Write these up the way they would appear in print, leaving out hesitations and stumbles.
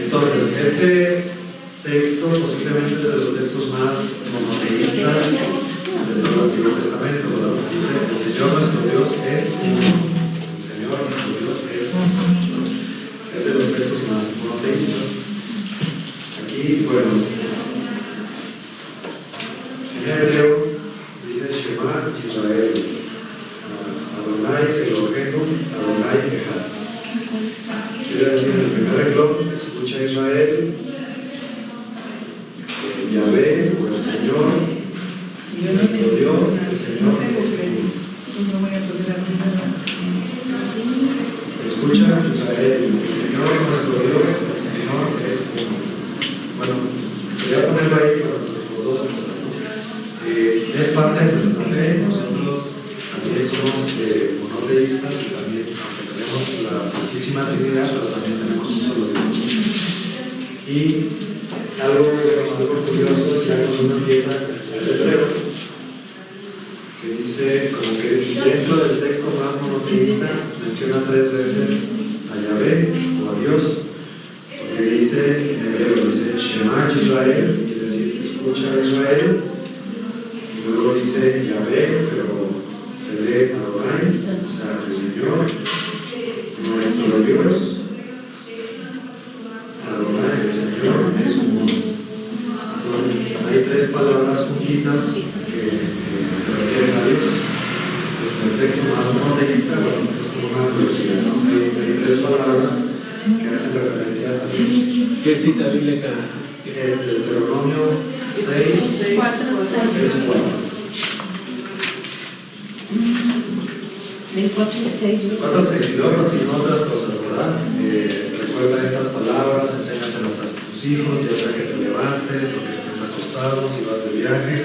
Entonces, este texto posiblemente es de los textos más monoteístas de todo el Antiguo Testamento, ¿verdad? Porque dice: el Señor nuestro Dios es uno. El Señor nuestro Dios es uno. Es de los textos más monoteístas. Aquí, bueno, en hebreo dice Shema Israel, Adonai Eloheinu, Adonai Echad. Quiere decir, en el primer renglón, escucha Israel, Yahvé, o el Señor, nuestro Dios, el Señor es uno. Escucha Israel, el Señor, nuestro Dios, el Señor es uno. Bueno, quería ponerlo ahí para por dos cosas, ¿no? Es parte de nuestra fe. Nosotros también somos monoteístas y también, aunque tenemos la Santísima Trinidad, pero también tenemos un solo Dios. Y algo curioso, ya cuando uno empieza a estudiar el hebreo, que dice, como que dentro del texto más monoteísta menciona 3 veces a Yahvé o a Dios, porque dice en hebreo, dice Shema Israel, quiere decir escucha a Israel, y luego dice Yahvé, pero se lee Adonai, o sea, el Señor, nuestro Dios. Adonai, el Señor es uno. Entonces hay 3 palabras juntitas que se refieren a Dios. Pues en el texto más monoteísta, bueno, es como una curiosidad, ¿no? Hay 3 palabras que hacen referencia a Dios. ¿Qué cita bíblica es? Es Deuteronomio 6, 4. Del 4 al 6. 4 al 6, y luego continúa otras cosas, ¿verdad? Recuerda estas palabras, enséñaselas a tus hijos, ya sea que te levantes o que estés acostado, si vas de viaje,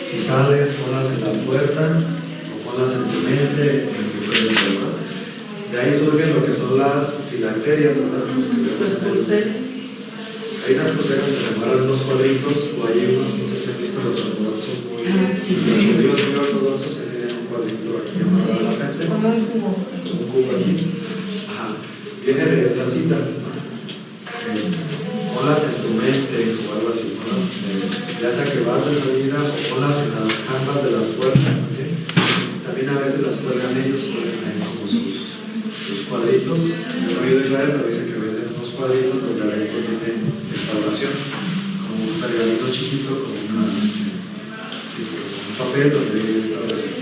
si sales, ponlas en la puerta o ponlas en tu mente, en tu frente, ¿verdad? De ahí surgen lo que son las filacterias, ¿verdad? Las pulseras. Hay unas pulseras que se amarran unos cuadritos, o hay unos, no sé si han visto los ortodoxos muy, los judíos muy ortodoxos que tienen un cuadrito aquí amarrado a la frente. Como un cubo. Un cubo aquí. Ajá. Viene de esta cita, ¿no? Ponlas en tu mente o algo así, ponlas, ya sea que vas de salida o ponlas en las jambas de las puertas también. También a veces las cuelgan ellos, ponen ahí como sus cuadritos. Yo no he oído Israel, pero dicen que venden unos cuadritos donde adentro tiene esta oración, como un pergamino chiquito, como un papel donde viene esta oración.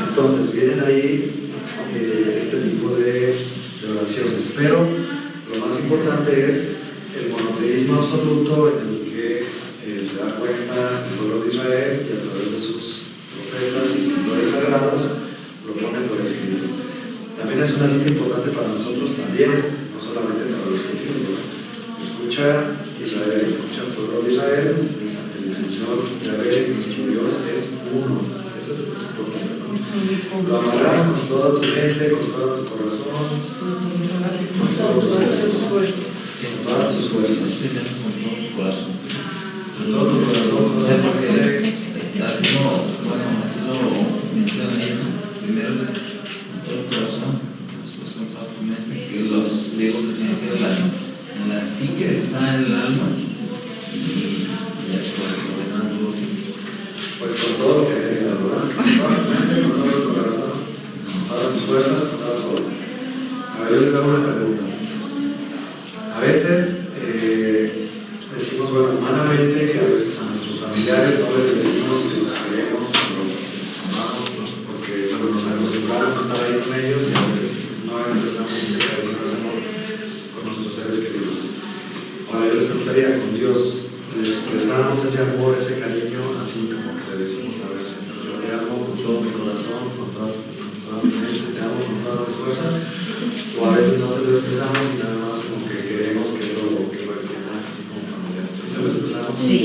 Entonces vienen ahí este tipo de oraciones, pero lo más importante es el monoteísmo absoluto en el que se da cuenta el pueblo de Israel y a través de sus profetas y escritores sagrados lo ponen por escrito. También es una cita importante para nosotros también, no solamente para los judíos. Escucha Israel, escucha el pueblo de Israel, el Señor Yahvé, nuestro Dios, es uno. Eso es importante, ¿no? Lo amarás con toda tu mente, con todo tu corazón, con todas tus fuerzas. Con todas tus fuerzas. Con todo tu corazón, con toda tu mente. Así lo menciona ahí, ¿no? Primero es con todo el corazón, después con toda tu mente. Que los griegos decían que en la psique está el alma y después lo demás lo físico. Pues con todo lo que tenga, ¿verdad? Con toda tu mente, con todo tu corazón, con todas tus fuerzas, con toda tu alma. A ver, yo les hago una pregunta. A veces decimos, bueno, humanamente, que a veces a nuestros familiares no les decimos que los queremos, que los amamos, ¿no? Porque bueno, nos acostumbramos a estar ahí con ellos y a veces no expresamos ese cariño, ese amor con nuestros seres queridos. Ahora yo les preguntaría, con Dios, ¿le expresamos ese amor, ese cariño, así como que le decimos, a ver, Señor, yo te amo con todo mi corazón, con toda mi mente, te amo con todas mis fuerzas? O a veces no se lo expresamos y nada más como que queremos que lo entiendan así como familiares. ¿Sí se lo expresamos? Sí.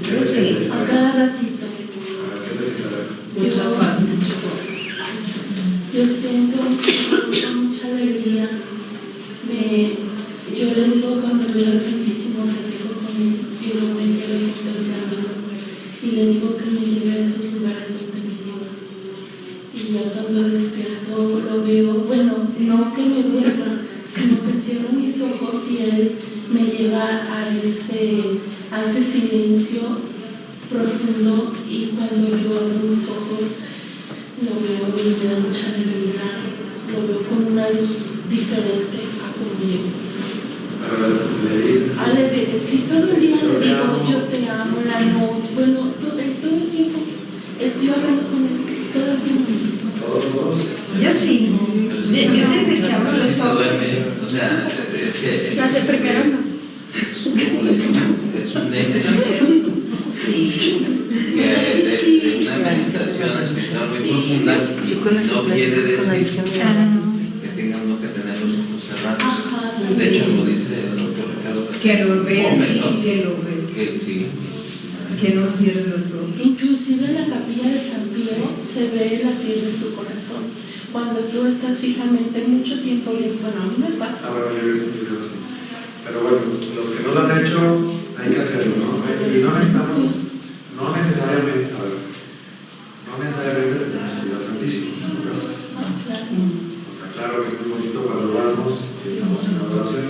¿Qué se siente? A cada ratito. A ver, ¿qué se siente? Mucha paz, mucha paz. Yo siento mucha alegría. Yo le digo cuando veo al Santísimo, le digo con él, y luego me quedo contemplando. Y le digo que me lleve a esos lugares donde me lleva. Y ya cuando despierto, a ese silencio profundo, y cuando yo abro mis ojos lo veo y me da mucha alegría, lo veo con una luz diferente a como llegó. Le dices tú, Si todo el día le digo yo te amo, la noche, bueno, todo el tiempo estoy hablando con él, todo el tiempo. todos. Yo sí. Yo desde que abro Pero sí los se ojos. duerme, o sea, es que Las de primero no. ¿cómo le llaman? Es un éxtasis Sí. que de una meditación espiritual muy profunda no quiere decir que tenga uno que tener los ojos cerrados. Ajá. De hecho, lo dice el doctor Ricardo Que lo ve, Castillo, que lo ve. que sí. Que no cierre los ojos. Inclusive en la capilla de San Pío se ve latir de su corazón. Cuando tú estás fijamente mucho tiempo, bueno, a mí me pasa. Ahora yo he visto videos, sí. Pero bueno, los que no lo han hecho, hay que hacerlo, ¿no? Y no necesitamos, no necesariamente tenemos que ir al Santísimo, ¿no? Ah, claro. O sea, claro que es muy bonito cuando vamos y estamos en adoración,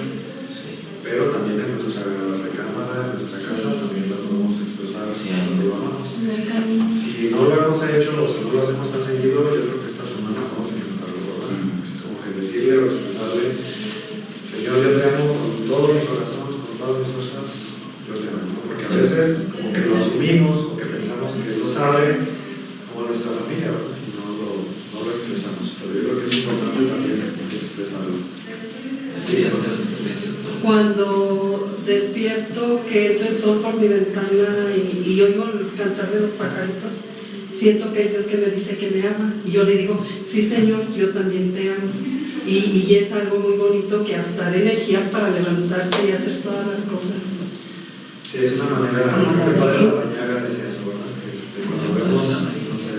pero también en nuestra recámara, en nuestra casa, también lo podemos expresar cuando lo amamos. En el camino. Si no lo hemos hecho o si no lo hacemos tan seguido, yo creo que esta semana vamos a intentarlo, ¿verdad? Así como que decirle o expresarle: Señor, yo te amo con todo mi corazón, con todas mis fuerzas, yo te amo, ¿no? Porque a veces como que lo asumimos o que pensamos que Él lo sabe, como nuestra familia, ¿verdad? Y no lo expresamos, pero yo creo que es importante también expresarlo. Sí, hacer eso todo. Cuando despierto, que entra el sol por mi ventana y oigo el cantar de los pajaritos, siento que es Dios que me dice que me ama. Y yo le digo: sí, Señor, yo también te amo. Y es algo muy bonito que hasta da energía para levantarse y hacer todas las cosas. Sí, es una manera, el Padre Labañaga decía eso, ¿verdad? Cuando vemos, no sé,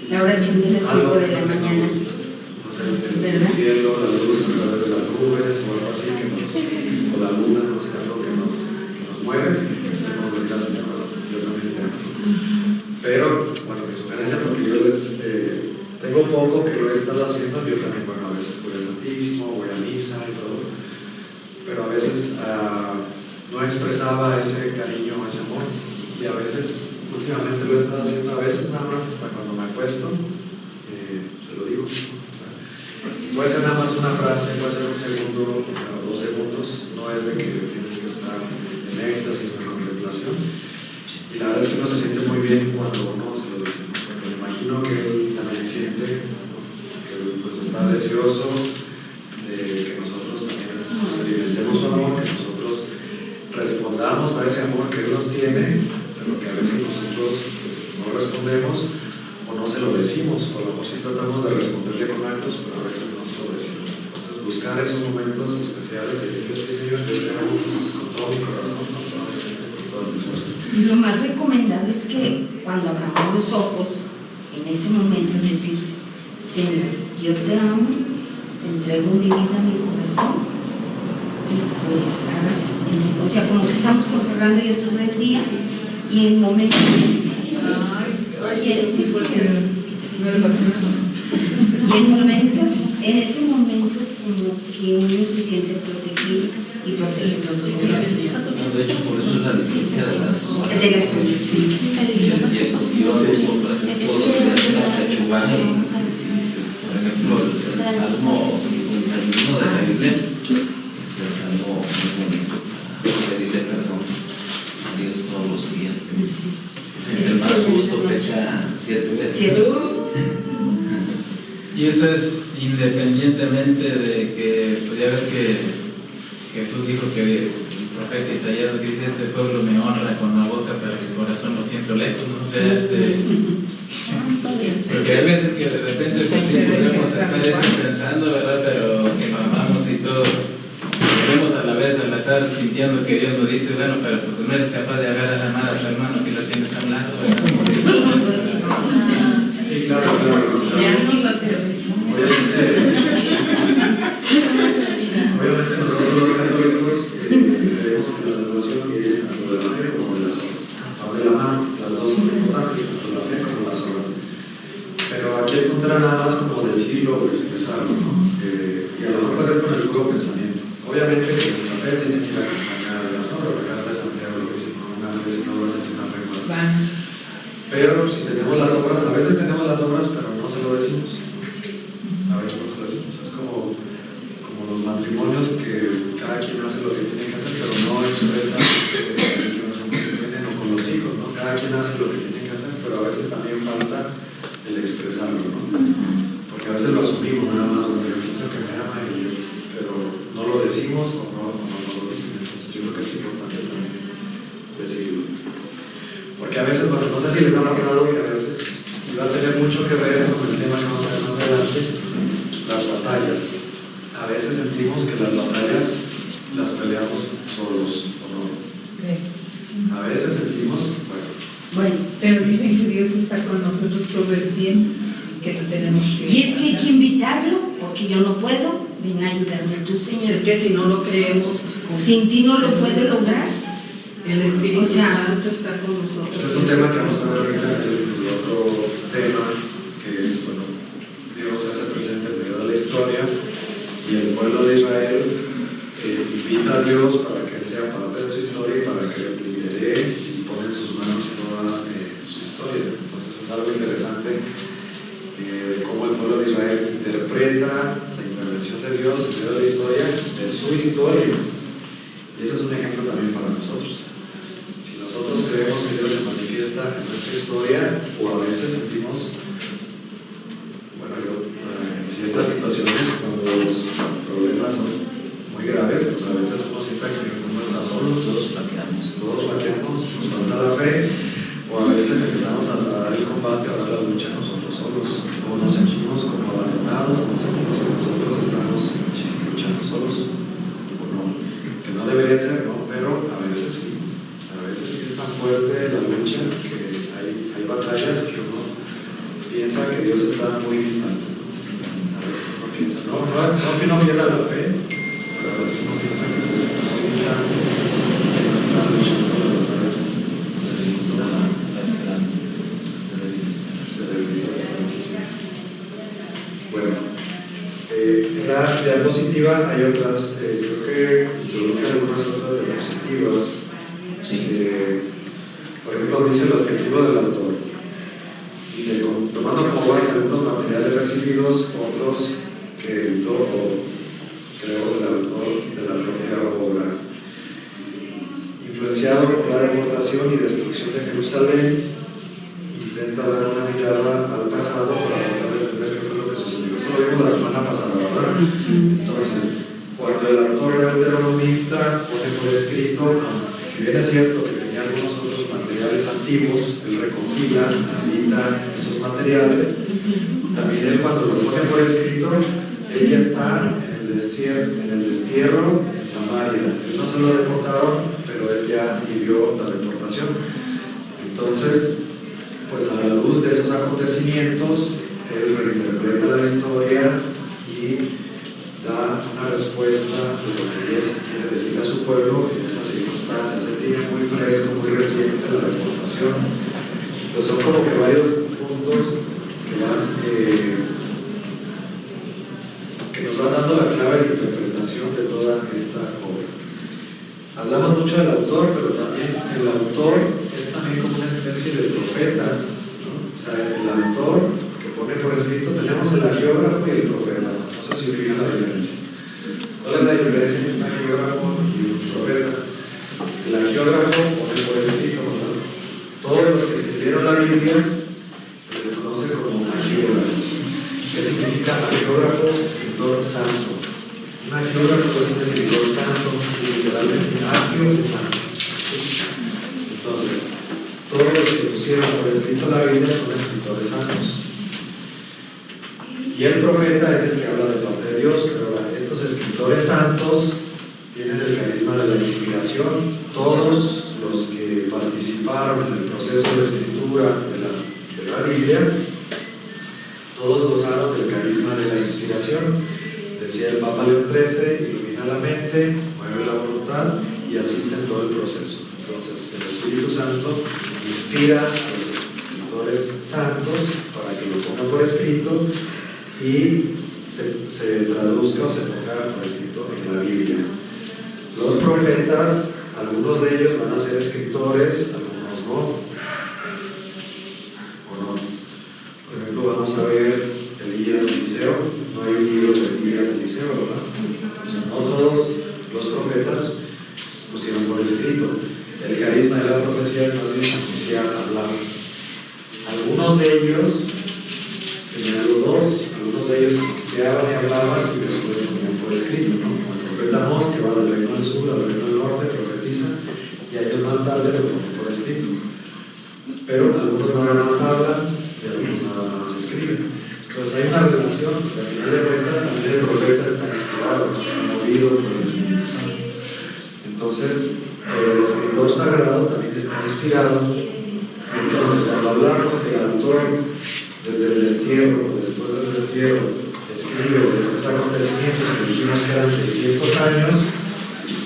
La oración de las 5 de la mañana. no sé, el cielo, la luz a través de las nubes o algo así, o la luna, no sé, algo que nos mueve, podemos decir al Señor: yo también te amo. Pero, bueno, mi sugerencia, porque yo tengo poco que lo he estado haciendo, yo también, bueno, a veces voy al Santísimo, voy a misa y todo, pero a veces no expresaba ese cariño, ese amor, y a veces, últimamente lo he estado haciendo, a veces nada más hasta cuando me acuesto, se lo digo. Puede ser nada más una frase, puede ser un segundo o 2 segundos, no es de que tienes que estar en éxtasis o en contemplación. Y la verdad es que uno se siente muy bien cuando uno se lo dice, ¿no? Porque me imagino que él también siente, que pues está deseoso de que nosotros también experimentemos su amor, que nosotros respondamos a ese amor que él nos tiene, pero que a veces nosotros pues, no respondemos o no se lo decimos, o a lo mejor sí tratamos de responderle con actos, pero a veces no se lo decimos. Entonces buscar esos momentos especiales y decirle: sí, Señor, yo te amo con todo mi corazón, con toda mi mente, con todas mis fuerzas. Lo más recomendable es que cuando abramos los ojos, en ese momento, es decir: Señor, yo te amo, te entrego mi vida, mi corazón, y pues hágase. O sea, como que estamos consagrando ya todo el día, y en momentos. Y en ese momento, como que uno se siente protegido y protege todo lo que De hecho, por eso es la liturgia de las horas. de la solicitud. Yo todos los días en la Techuvá, por ejemplo, el Salmo 51 de la Biblia, ese salmo muy bonito para pedirle perdón a Dios todos los días. Es el más justo, pecha 7 veces. Y eso es independientemente de que, pues ya ves que Jesús dijo que el profeta Isaías dice: este pueblo me honra con la boca, pero su corazón lo siento lejos, ¿no? O sea, porque hay veces que de repente pues, sí podemos estar pensando, ¿verdad? Pero que lo amamos y todo. Queremos a la vez, al estar sintiendo que Dios nos dice: bueno, pero pues no eres capaz de agarrar a amar a tu hermano que lo tienes a un lado, ¿verdad? Sí, claro. Obviamente nosotros los católicos creemos que la salvación viene tanto de la fe como de las obras. Va de la mano, las dos son importantes, tanto la fe como las obras. Pero aquí el punto era nada más como decirlo o expresarlo, ¿no? Y a lo mejor puede ser con el puro pensamiento. Obviamente que nuestra fe tiene que ir acompañada de las obras. La carta de Santiago lo ver si tenemos las obras. A veces tenemos las obras, pero no se lo decimos. A veces no se lo decimos. Es como los matrimonios, que cada quien hace lo que tiene que hacer, pero no expresa o con los hijos, ¿no? Cada quien hace lo que tiene que hacer, pero a veces también falta el expresarlo, ¿no? Porque a veces lo asumimos nada más, bueno, yo pienso que me ama, pero no lo decimos o no lo dicen. Entonces yo creo que es importante también decirlo. Porque a veces, bueno, no sé si les ha pasado que a veces, y va a tener mucho que ver con el tema que vamos a ver más adelante, las batallas. A veces sentimos que las batallas las peleamos solos, ¿o no? A veces sentimos, bueno, pero dicen que Dios está con nosotros todo el tiempo, que no tenemos que... Y es que hay que invitarlo, porque yo no puedo. Ven a ayudarme tú, Señor. Es que si no lo creemos, pues sin ti no lo puede lograr. El Espíritu O sea, Santo está con nosotros. ese es un tema que vamos a ver ahorita, el otro tema, que es, bueno, Dios se hace presente en medio de la historia y el pueblo de Israel invita a Dios para que Él sea parte de su historia y para que lidere y pone en sus manos toda su historia. Entonces es algo interesante de cómo el pueblo de Israel interpreta la intervención de Dios en medio de la historia, de su historia. Y ese es un ejemplo también para nosotros. Si nosotros creemos que Dios se manifiesta en nuestra historia, o a veces sentimos, bueno, en ciertas situaciones, cuando los problemas son muy graves, pues a veces uno siente que uno está solo, todos flaqueamos, nos falta la fe, o a veces empezamos a dar el combate, a dar la lucha nosotros solos, o nos sentimos como abandonados, o nos sentimos que nosotros estamos luchando solos, o no, que no debería ser, ¿no? Pero a veces sí es tan fuerte la lucha que hay batallas que uno piensa que Dios está muy distante. A veces uno piensa, no que no pierda la fe, pero a veces uno piensa que Dios está muy distante, que no está luchando por las batallas. Se debilita la esperanza. Se debilita la esperanza. Bueno, en la diapositiva hay otras, creo que introduje algunas otras diapositivas. Sí. Por ejemplo, dice el objetivo del autor. Dice, tomando como base algunos materiales recibidos, otros que editó o creó el autor de la propia obra. Influenciado por la deportación y destrucción de Jerusalén, intenta dar una mirada al pasado para tratar de entender qué fue lo que sucedió. Eso lo vimos la semana pasada, ¿verdad? Entonces, cuando el autor deuteronomista pone por escrito, aunque si bien es cierto que tenía algunos otros materiales antiguos, él recopila, edita esos materiales, también él cuando lo pone por escrito, él ya está en el destierro en Samaria. Él no se lo deportaron, pero él ya vivió la deportación. Entonces, pues a la luz de esos acontecimientos, él reinterpreta la historia y da una respuesta de lo que Dios quiere decirle a su pueblo en esas circunstancias. Él tiene muy fresco, muy reciente la deportación. Entonces son como que varios puntos que nos van dando la clave de interpretación de toda esta obra. Hablamos mucho del autor, pero también el autor es también como una especie de profeta, ¿no? O sea, el autor que pone por escrito, tenemos el agiógrafo y el profeta. No sé si fijan la diferencia. ¿Cuál es la diferencia entre un agiógrafo y un profeta? El agiógrafo pone por escrito, ¿no? Todos los que escribieron la Biblia se les conoce como agiógrafos. ¿Qué significa agiógrafo? Escritor santo. Un agiógrafo es un escritor santo, así literalmente, agio es santo. Entonces, todos los que pusieron por escrito la Biblia son escritores santos. Y el profeta es el que habla de parte de Dios, pero estos escritores santos tienen el carisma de la inspiración. Todos los que participaron en el proceso de escritura de la Biblia, todos gozaron del carisma de la inspiración. Decía el Papa León XIII, ilumina la mente, mueve la voluntad y asiste en todo el proceso. Entonces, el Espíritu Santo inspira a los escritores santos para que lo pongan por escrito y se traduzca o se ponga por escrito en la Biblia. Los profetas, algunos de ellos van a ser escritores, algunos no. carisma de la profecía es más bien anunciar, hablar. Algunos de ellos, tenían los dos, algunos de ellos anunciaban y hablaban y después ponían por escrito, ¿no? Como el profeta Amós, que va del reino del sur al reino del norte, profetiza, y años más tarde lo ponen por escrito. Pero algunos nada más hablan y algunos nada más escriben. Pues hay una relación, que al final de cuentas también el profeta está inspirado, está movido por el Espíritu Santo. Entonces, el escritor sagrado también está inspirado. Entonces, cuando hablamos que el autor, desde el destierro o después del destierro, escribe de estos acontecimientos que dijimos que eran 600 años,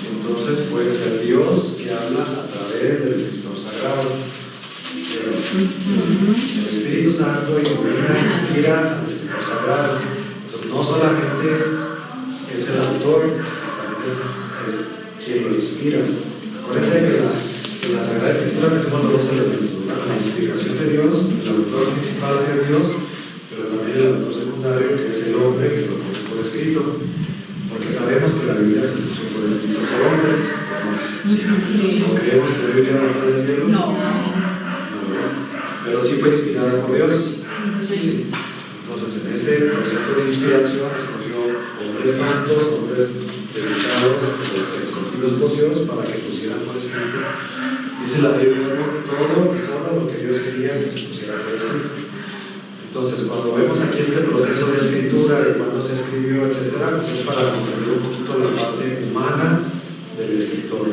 entonces puede ser Dios que habla a través del escritor sagrado. El Espíritu Santo inspira al escritor sagrado. Entonces, no solamente es el autor, también es quien lo inspira. Acuérdense que en la Sagrada Escritura tenemos los dos elementos, ¿verdad? La inspiración de Dios, el autor principal que es Dios, pero también el autor secundario que es el hombre que lo pone por escrito. Porque sabemos que la Biblia se puso por escrito por hombres. ¿No creemos que la Biblia bajó del cielo? No. Pero sí fue inspirada por Dios. Sí. Entonces, en ese proceso de inspiración escogió hombres santos, hombres dedicados, escogidos por Dios para que pusieran por escrito. Dice la Biblia, todo y solo lo que Dios quería que se pusiera por escrito. Entonces, cuando vemos aquí este proceso de escritura y cuándo se escribió, etcétera, pues es para comprender un poquito la parte humana del escritor.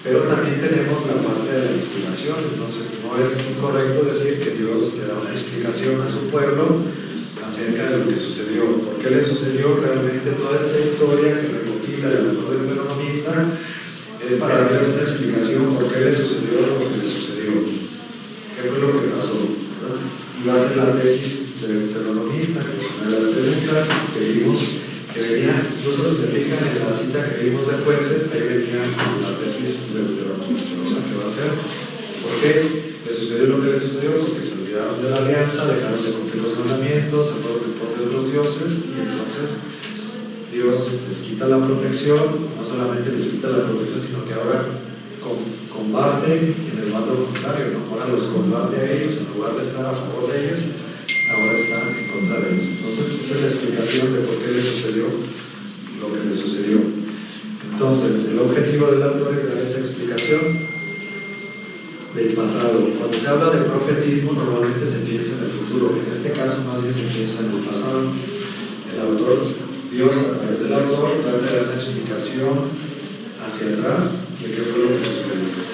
Pero también tenemos la parte de la inspiración. Entonces, no es incorrecto decir que Dios le da una explicación a su pueblo acerca de lo que sucedió. ¿Por qué le sucedió realmente toda esta historia que recopila el autor del Deuteronomista? Es para darles una explicación por qué le sucedió lo que le sucedió. ¿Qué fue lo que pasó? ¿Verdad? Y va a ser la tesis del Deuteronomista, que es una de las preguntas que vimos, que venía, incluso si se fijan en la cita que vimos de Jueces, ahí venía la tesis del Deuteronomista, ¿verdad? ¿Qué va a hacer? ¿Por qué le sucedió lo que le sucedió? Porque se olvidaron de la alianza, dejaron de cumplir los mandamientos, se fueron en pos de otros dioses, y entonces Dios les quita la protección, no solamente les quita la protección, sino que ahora combate en el bando contrario, ¿no? Ahora los combate a ellos, en lugar de estar a favor de ellos, ahora están en contra de ellos. Entonces, esa es la explicación de por qué le sucedió lo que le sucedió. Entonces, el objetivo del autor es dar esa explicación del pasado. Cuando se habla de profetismo, normalmente se piensa en el futuro. En este caso, más bien se piensa en el pasado. El autor, Dios, a través del autor, trata de dar una explicación hacia atrás de qué fue lo que sucedió.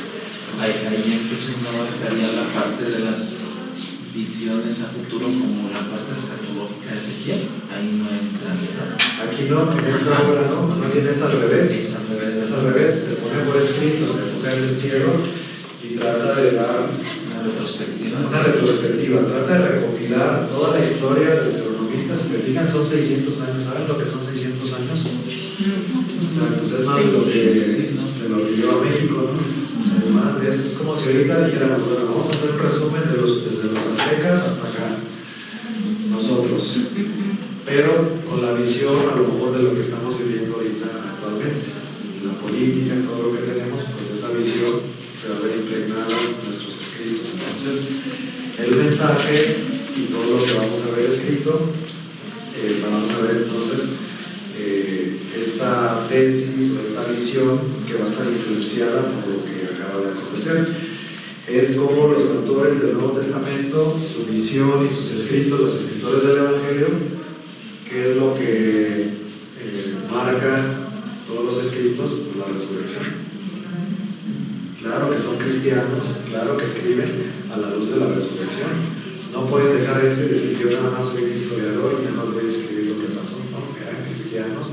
Ahí entonces no estaría la parte de las visiones a futuro como la parte escatológica de Ezequiel. Ahí no entra, ¿verdad? Aquí no, en esta obra no, más bien es al revés. Es al revés. Es al revés, se pone por escrito en la época del destierro y trata de dar Una retrospectiva. Trata de recopilar toda la historia del Deuteronomista. Si se fijan, son 600 años. ¿Saben lo que son 600 años? O sea, pues es más de lo que lleva México, ¿no? O sea, es más de eso. Es como si ahorita dijéramos, bueno, vamos a hacer un resumen desde los aztecas hasta acá, nosotros, pero con la visión a lo mejor de lo que estamos viviendo ahorita actualmente, la política, todo lo que tenemos, pues esa visión se va a ver impregnada en nuestros escritos. Entonces, el mensaje y todo lo que vamos a ver escrito, vamos a ver entonces esta tesis o esta visión que va a estar influenciada por lo que acaba de acontecer. Es como los autores del Nuevo Testamento, su visión y sus escritos, los escritores del Evangelio, que es lo que marca todos los escritos, la resurrección. Claro que son cristianos, claro que escriben a la luz de la resurrección. No pueden dejar eso y decir que yo nada más soy un historiador y nada más voy a escribir lo que pasó. No, eran cristianos.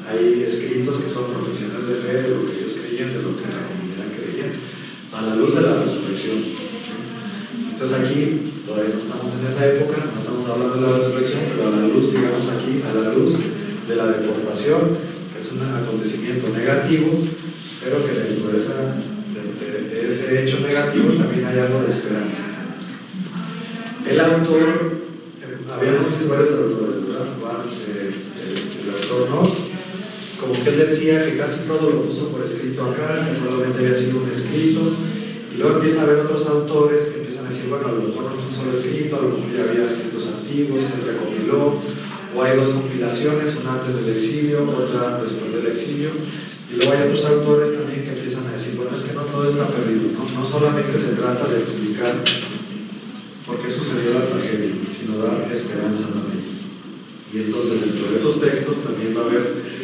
Hay escritos que son profesiones de fe de lo que ellos creían, de lo que la comunidad creía, a la luz de la resurrección. Entonces aquí todavía no estamos en esa época, no estamos hablando de la resurrección, pero a la luz, digamos aquí, a la luz de la deportación, que es un acontecimiento negativo, pero que dentro de ese hecho negativo también hay algo de esperanza. El autor, habíamos visto varios autores, ¿verdad? El autor no, como porque él decía que casi todo lo puso por escrito acá, que solamente había sido un escrito, y luego empieza a haber otros autores que empiezan a decir, bueno, a lo mejor no fue un solo escrito, a lo mejor ya había escritos antiguos que él recopiló, o hay dos compilaciones, una antes del exilio, otra después del exilio, y luego hay otros autores también que empiezan a decir, bueno, es que no todo está perdido, no solamente se trata de explicar por qué sucedió la tragedia, sino dar esperanza también. Y entonces dentro de esos textos también va a haber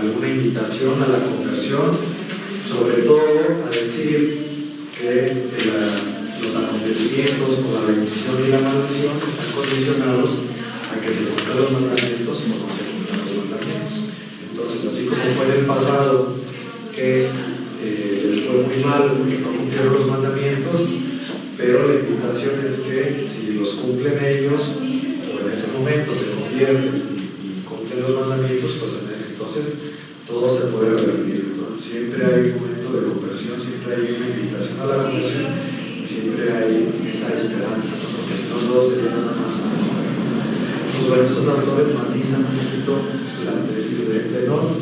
alguna invitación a la conversión, sobre todo a decir que los acontecimientos o la bendición y la maldición están condicionados a que se cumplan los mandamientos o no se cumplan los mandamientos. Entonces, así como fue en el pasado que les fue muy mal porque no cumplieron los mandamientos, pero la invitación es que si los cumplen ellos o en ese momento se convierten y cumplen los mandamientos, pues entonces todo se puede revertir, ¿no? Siempre hay un momento de conversión, siempre hay una invitación a la conversión y siempre hay esa esperanza, ¿no? Porque si no todo sería nada más. Pues bueno, estos autores matizan un poquito la tesis de Noll,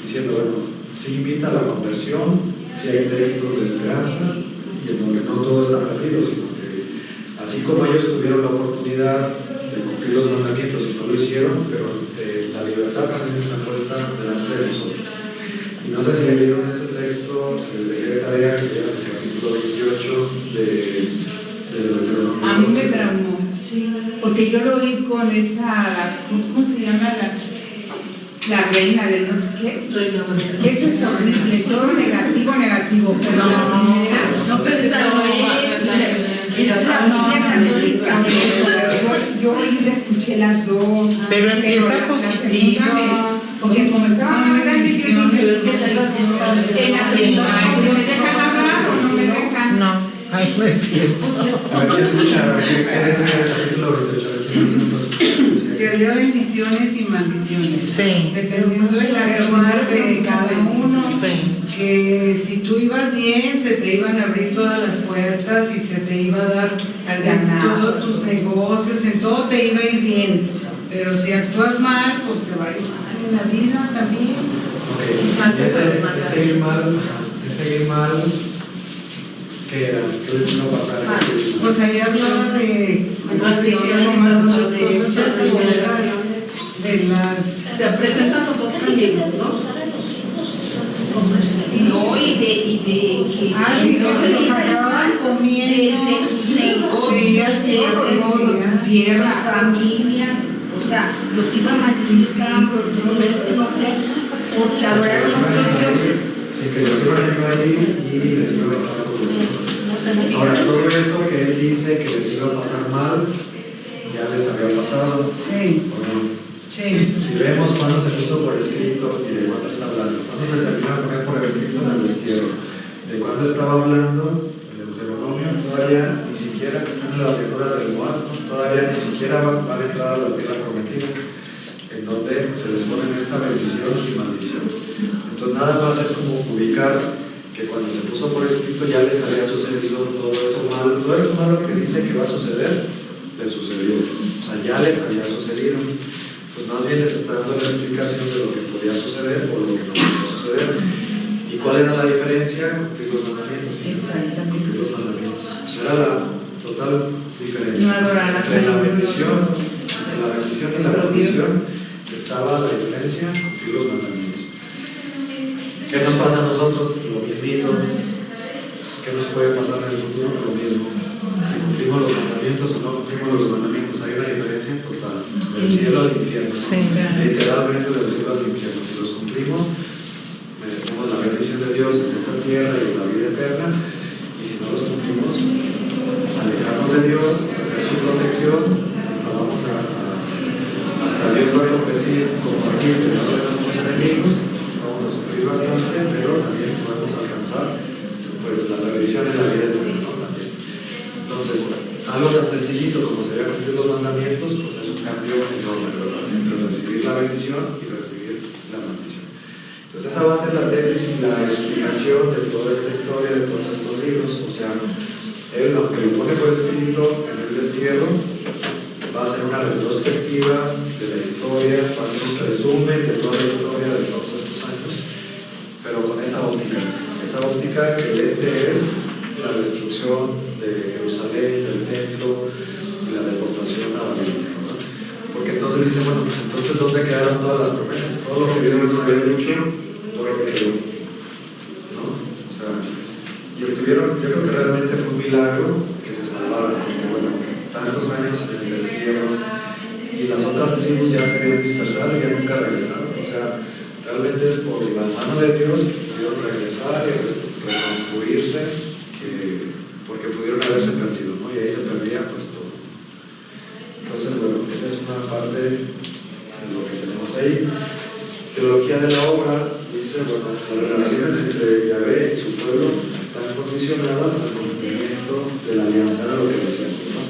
diciendo, bueno, sí invita a la conversión, sí hay textos de esperanza y en donde no todo está perdido, sino que así como ellos tuvieron la oportunidad de cumplir los mandamientos y no lo hicieron, pero la libertad también está puesta delante de nosotros. Y no sé si leyeron ese texto, les dejé de tarea que era el capítulo 28 de Deuteronomio. A mí me traumó, sí, porque yo lo oí con esta, ¿cómo se llama? La reina de no sé qué. Ese es horrible, todo negativo, pero no, pero esa no es la Biblia católica. Yo oí, la escuché las dos. Pero empieza positivo. Porque como estaban hablando, yo dije, es que en la segunda, ¿me dejan hablar o no me dejan? No, ay, no es cierto. A ver, ¿quién escucha? ¿Qué decía el capítulo 28? Que dio bendiciones y maldiciones. Sí. Dependiendo del actuar de cada uno. Sí. Que si tú ibas bien, se te iban a abrir todas las puertas y se te iba a dar en todos tus negocios, en todo te iba a ir bien. Pero si actúas mal, pues te va a ir mal en la vida también. Ok, ese ir mal, ¿qué era? ¿Qué les iba a pasar? Pues ahí hablaba de maldiciones, de las... Se presentan los dos caminos, ¿no? No, y de que sí, no se los acababan comiendo. desde sus negocios, desde tierra, sus familias, o sea, los iba a maldecir por ponerse mujer, porque adoraron a otros dioses. Sí, que los iban a llevar ahí y les iba a pasar todo eso. Ahora, todo eso que él dice que les iba a pasar mal, ya les había pasado. Sí. ¿O no? Sí. Si vemos cuándo se puso por escrito y de cuándo está hablando, cuándo se terminó de poner por escrito en el destierro, de cuándo estaba hablando en el Deuteronomio, todavía ni siquiera están en las llanuras del Moab, todavía ni siquiera van a entrar a la tierra prometida, en donde se les pone esta bendición y maldición. Entonces nada más es como ubicar que cuando se puso por escrito ya les había sucedido todo eso malo que dice que va a suceder, les sucedió, o sea, ya les había sucedido. Pues más bien les está dando la explicación de lo que podía suceder o lo que no podía suceder. ¿Y cuál era la diferencia? Cumplir los mandamientos. Exactamente. Cumplir los mandamientos. Pues era la total diferencia. No adorar a entre la Dios. bendición, entre la bendición y la maldición estaba la diferencia, cumplir los mandamientos. ¿Qué nos pasa a nosotros? Lo mismito. ¿Qué nos puede pasar en el futuro? Lo mismo. Si cumplimos los mandamientos o no cumplimos los mandamientos, hay una diferencia total, del cielo al infierno, literalmente del cielo al infierno. Si los cumplimos, merecemos la bendición de Dios en esta tierra y en la vida eterna, y si no los cumplimos, alejarnos de Dios, perder su protección, hasta Dios va a competir como aquí, de nuestros enemigos, vamos a sufrir bastante, pero también podemos alcanzar pues la perdición en la vida eterna, ¿no? Entonces, algo tan sencillito como sería cumplir los mandamientos, pues es un cambio enorme, ¿verdad? Entre recibir la bendición y recibir la maldición. Entonces, esa va a ser la tesis y la explicación de toda esta historia, de todos estos libros. O sea, él, aunque lo pone por escrito en el destierro, va a hacer una retrospectiva de la historia, va a hacer un resumen de toda la historia, de práctica que vende es la destrucción de Jerusalén, del templo y la deportación a Babilonia, ¿no? Porque entonces dicen, bueno, pues entonces ¿dónde quedaron todas las promesas? Todo lo que Dios nos había dicho, ¿dónde quedó? ¿No? O sea, y estuvieron, yo creo que realmente fue un milagro que se salvaron, porque bueno, tantos años en el destierro y las otras tribus ya se habían dispersado y ya nunca regresaron. O sea, realmente es por la mano de Dios que pudieron regresar y reconstruirse, porque pudieron haberse perdido, ¿no? Y ahí se perdía pues todo. Entonces, bueno, esa es una parte de lo que tenemos ahí. Teología de la obra dice, bueno, las relaciones entre Yahvé y su pueblo están condicionadas al cumplimiento de la alianza, era lo que decíamos, ¿no?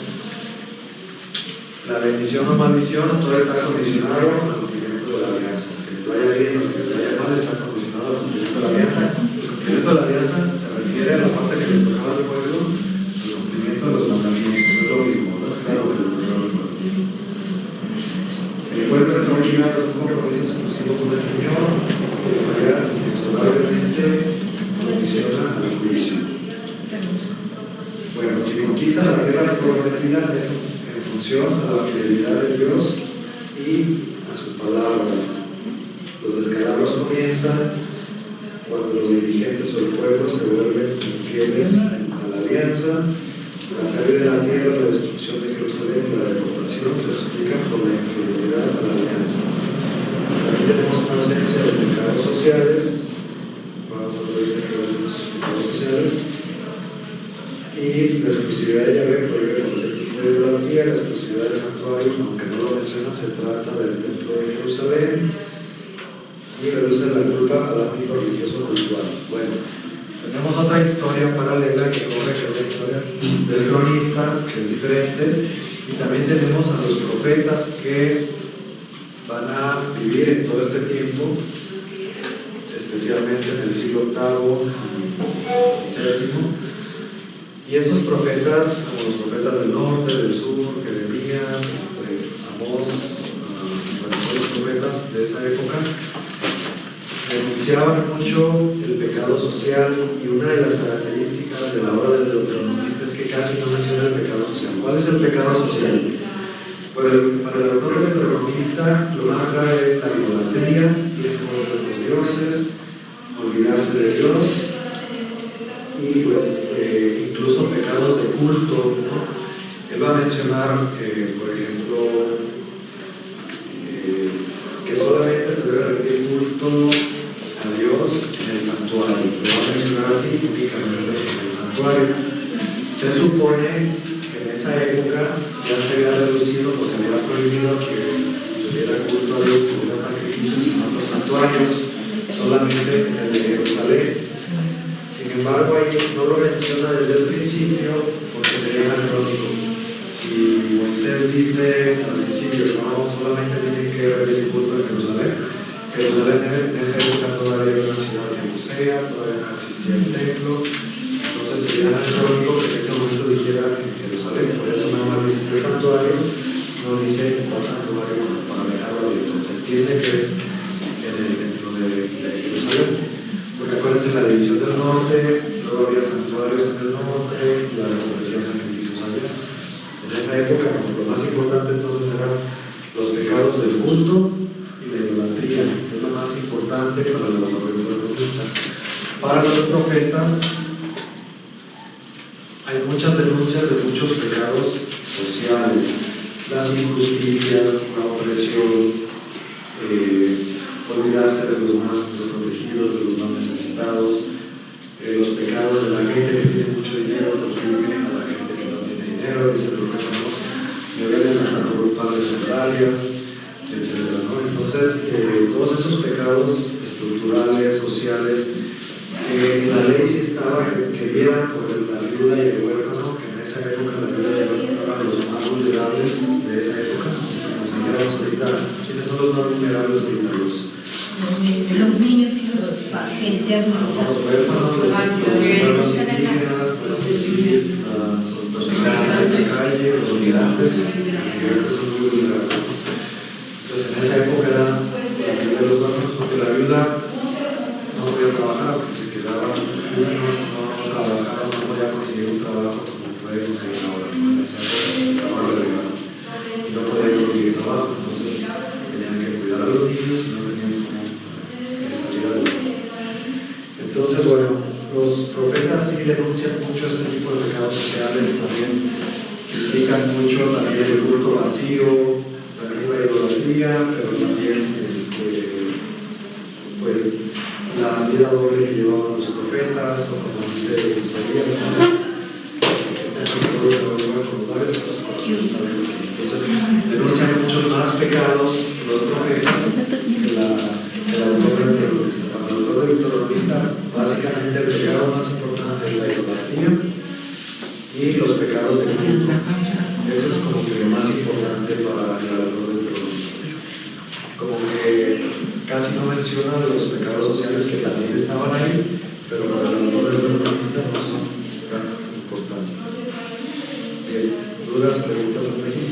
La bendición o maldición, todo está condicionado al cumplimiento de la alianza. Que les vaya bien o que les vaya mal está condicionado al cumplimiento de la alianza. El cumplimiento de la alianza se refiere a la parte que le tocaba al pueblo, al cumplimiento de los mandamientos. Es lo mismo, ¿no? Claro que le tocaba al pueblo. El pueblo está obligado a un compromiso exclusivo con el Señor, que fallar inexorablemente condiciona al juicio. Bueno, si conquista la tierra prometida es en función a la fidelidad de Dios y a su palabra. Los descalabros comienzan cuando los dirigentes o el pueblo se vuelven infieles a la alianza. La pérdida de la tierra, la destrucción de Jerusalén y la deportación se explican por la infidelidad a la alianza. También tenemos una ausencia de pecados sociales. Vamos a ver ahorita qué son esos pecados sociales. Y la exclusividad de Yahvé prohíbe cualquier tipo de idolatría. La exclusividad del santuario, aunque no lo menciona, se trata del templo de Jerusalén y reduce la culpa al ámbito religioso cultural. Bueno, tenemos otra historia paralela que corre, que es la historia del cronista, que es diferente, y también tenemos a los profetas que van a vivir en todo este tiempo, especialmente en el siglo VIII y VII. Y esos profetas, como los profetas del norte, del sur, Jeremías, Amós, todos los profetas de esa época, denunciaban mucho el pecado social, y una de las características de la obra del deuteronomista es que casi no menciona el pecado social. ¿Cuál es el pecado social? Para el autor deuteronomista, lo más grave es la idolatría, ir en pos de otros dioses, olvidarse de Dios, y pues incluso pecados de culto, ¿no? Él va a mencionar, por ejemplo, que solamente se debe rendir culto a Dios en el santuario. Lo va a mencionar así, únicamente en el santuario. Se supone que en esa época ya se había reducido o se había prohibido que se diera culto a Dios con los sacrificios en otros santuarios, solamente en el de Jerusalén. Sin embargo, ahí no lo menciona desde el principio porque sería anacrónico. Si Moisés dice al principio, no, solamente tienen que rendir culto en Jerusalén, Jerusalén en esa época todavía era una ciudad jebusea, todavía no existía el templo, entonces sería anacrónico que en ese momento dijera en Jerusalén. Por eso nada más dice el santuario, no dice cuál santuario para dejarlo abierto. Se entiende que es en el templo de Jerusalén. Porque acuérdense la división del norte, luego había santuarios en el norte, y la ofrecían sacrificios allá. En esa época, lo más importante entonces eran los pecados del culto y la idolatría. Es lo más importante para el deuteronomista. Para los profetas, hay muchas denuncias de muchos pecados sociales, las injusticias, la opresión, olvidarse de los más desprotegidos, de los más necesitados, los pecados de la gente que tiene mucho dinero que oprime a la gente que no tiene dinero, dice el profeta Amós, me venden hasta corruptables sandalias, etc., ¿no? Entonces, todos esos pecados estructurales, sociales, la ley sí estaba que vieran por la viuda y el huérfano, que en esa época la viuda y el huérfano eran los más vulnerables de esa época. Nos enteramos ahorita, ¿quiénes son los más vulnerables ahorita? Los niños y la gente adulta. Los huérfanos, los pueblos indígenas, pues sí, las personas que están en la calle, los migrantes son muy vulnerables. Entonces en esa época era la vida de los huérfanos, porque la viuda no podía trabajar, porque se quedaba, la viuda no mucho este tipo de pecados sociales, también critican mucho también el culto vacío, también la idolatría, pero también pues la vida doble que llevaban los profetas, o como dice Isaías, entonces denuncian muchos más pecados los profetas que el autor del Deuteronomista. Para el autor del Deuteronomista, básicamente el pecado más importante es la idolatría y los pecados del culto. Eso es como que lo más importante para el autor del Deuteronomista. Como que casi no menciona los pecados sociales que también estaban ahí, pero para el autor del Deuteronomista no son tan importantes. ¿Dudas, preguntas hasta aquí?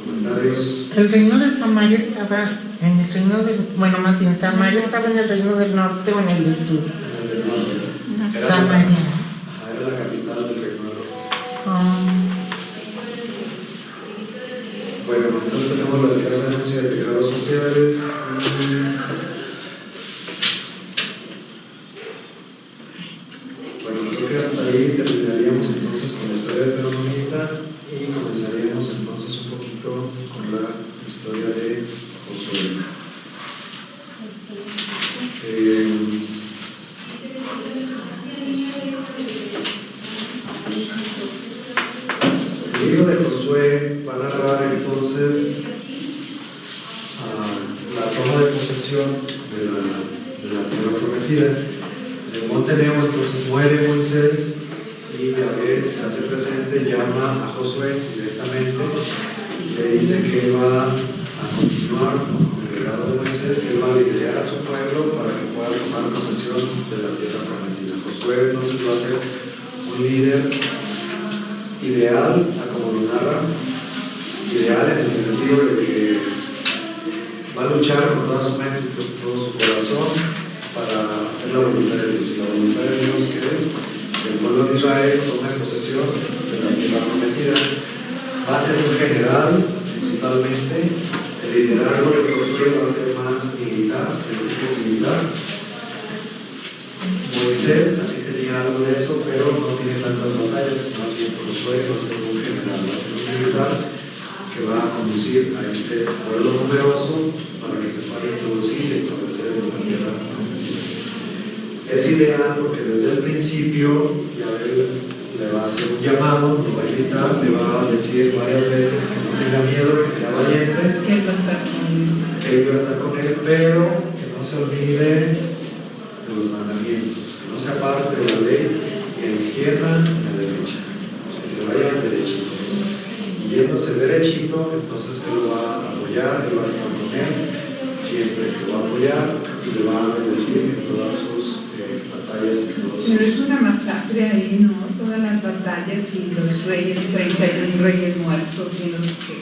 ¿Comentarios? El reino de Samaria estaba en el reino del... Bueno, más bien, Samaria estaba en el reino del norte o en el del sur. En el del norte. Samaria. Era la capital del reino del norte. Bueno, entonces tenemos la escasa denuncia de pecados sociales. Bueno, creo que hasta ahí terminaríamos entonces con la historia del Deuteronomista y comenzaríamos entonces un poquito con la historia de Josué. El libro de Josué va a narrar entonces la toma de posesión de la tierra prometida. En el monte Nebo entonces muere Moisés y Yahvé se hace presente, llama a Josué directamente, le dice que va a continuar con el legado de Moisés, que va a liderar a su pueblo para que pueda tomar posesión de la tierra prometida. Josué entonces va a ser un líder ideal, a como lo narra, ideal en el sentido de que va a luchar con toda su mente y con todo su corazón para hacer la voluntad de Dios. Y la voluntad de Dios, que es que el pueblo de Israel tome posesión de la tierra prometida. Va a ser un general, principalmente. El liderazgo de Josué va a ser más militar, de tipo militar. Moisés también tenía algo de eso, pero no tiene tantas batallas. Más bien Josué va a ser un general, va a ser un militar que va a conducir a este pueblo numeroso para que se pueda introducir y establecer en la tierra prometida. Es ideal porque desde el principio Yahvé le va a hacer un llamado, lo va a gritar, le va a decir varias veces que no tenga miedo, que sea valiente, Que él va a estar con él. que él va a estar con él, pero que no se olvide de los mandamientos, que no se aparte de la ley, ni a la izquierda ni a la derecha, que se vaya derechito. Y yéndose derechito, entonces él lo va a apoyar, él va a estar con él, siempre lo va a apoyar y le va a bendecir en todas sus batallas y todos sus... Pero es una masacre ahí, ¿no? Todas las batallas y los reyes, 31 reyes muertos y no sé qué.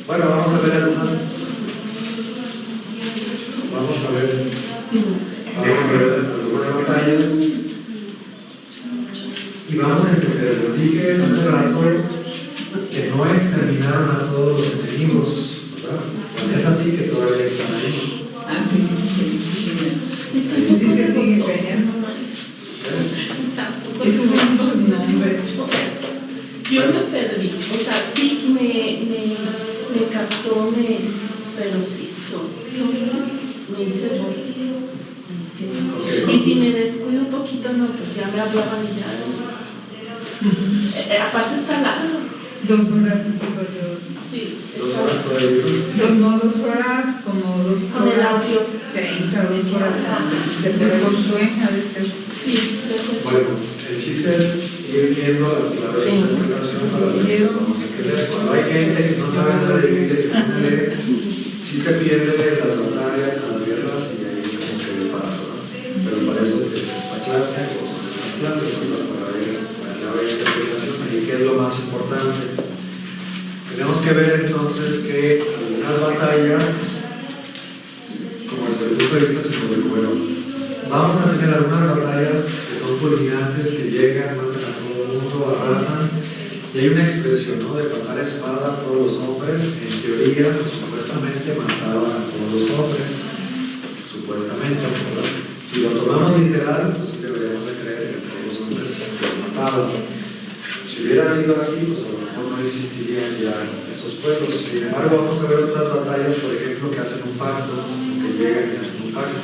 Bueno, vamos a ver algunas batallas y vamos a entender. Les dije hace rato que no exterminaron a todos los enemigos, ¿verdad? Es así que todavía están ahí. Ah, sí, sí, sí, se sigue peleando. Esos son sus nombres. Yo me perdí, o sea, sí me captó, pero sí, me hice bola. Y si me descuido un poquito, no, pues ya me hablaban y ya. Aparte está largo. 2 horas. Sí. 2 horas todavía. No, 2 horas, como 2 Con el horas audio. 30, 2 horas de Josué, ha de ser. Sí, Bueno, el chiste es ir viendo las claves de interpretación para ver qué vamos a querer. Cuando hay gente que no sabe nada de Biblia, se pone a leer, sí se pierde las batallas, las guerras y ahí como que le para, ¿verdad? Pero para eso es esta clase o son estas clases, ¿verdad? Para ver la clave de interpretación y qué es lo más importante. Tenemos que ver entonces que algunas batallas, como desde el punto de vista simbólico, bueno, vamos a tener algunas batallas que son fulminantes, que llegan, matan a todo el mundo, arrasan, y hay una expresión, ¿no?, de pasar espada a todos los hombres. En teoría, pues, supuestamente mataban a todos los hombres, supuestamente, ¿verdad? Si lo tomamos literal, pues sí deberíamos de creer que todos los hombres que los mataban. Si hubiera sido así, pues a lo mejor no existirían ya esos pueblos. Sin embargo, vamos a ver otras batallas, por ejemplo, que hacen un pacto, que llegan y hacen un pacto.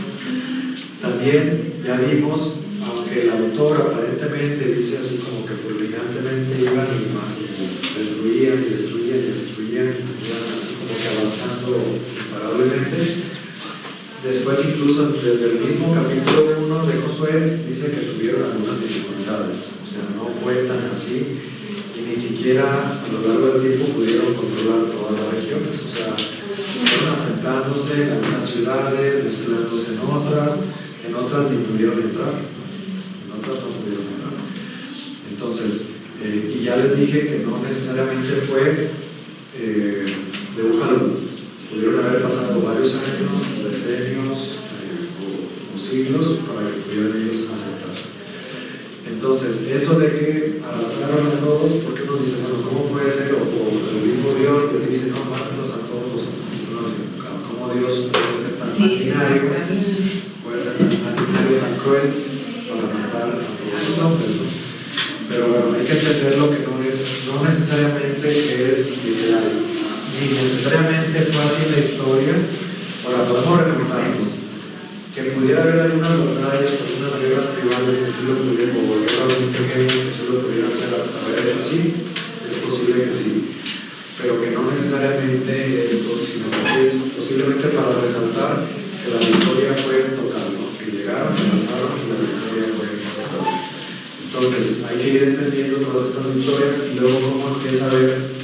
También ya vimos, aunque el autor aparentemente dice así como que fulminantemente iban y destruían y destruían y destruían, iban así como que avanzando imparablemente. Después, incluso desde el mismo capítulo 1 de Josué, dice que tuvieron algunas dificultades, o sea, no fue tan así, y ni siquiera a lo largo del tiempo pudieron controlar todas las regiones, o sea, fueron asentándose en algunas ciudades, mezclándose en otras ni pudieron entrar, en otras no pudieron entrar. Entonces, y ya les dije que no necesariamente fue de un jalón. Pudieron haber pasado varios años, decenios o siglos para que pudieran ellos aceptarse. Entonces, eso de que arrasaron a todos, ¿por qué nos dicen, bueno, cómo puede ser? O el mismo Dios les dice, no, mátenlos a todos los hombres. ¿Cómo Dios puede ser tan sanguinario? Puede ser tan sanguinario, tan cruel para matar a todos los hombres, ¿no? Pero bueno, hay que entender lo que no necesariamente es literal. Y necesariamente fue así en la historia. Ahora podemos remontarnos que pudiera haber algunas batallas, algunas guerras tribales que sí lo pudieran, o guerras muy pequeñas que sí lo pudieran haber hecho así, es posible que sí, pero que no necesariamente esto, sino que es posiblemente para resaltar que la victoria fue total, ¿no? Que llegaron, que pasaron y la victoria fue total. Entonces hay que ir entendiendo todas estas victorias y luego cómo empieza a haber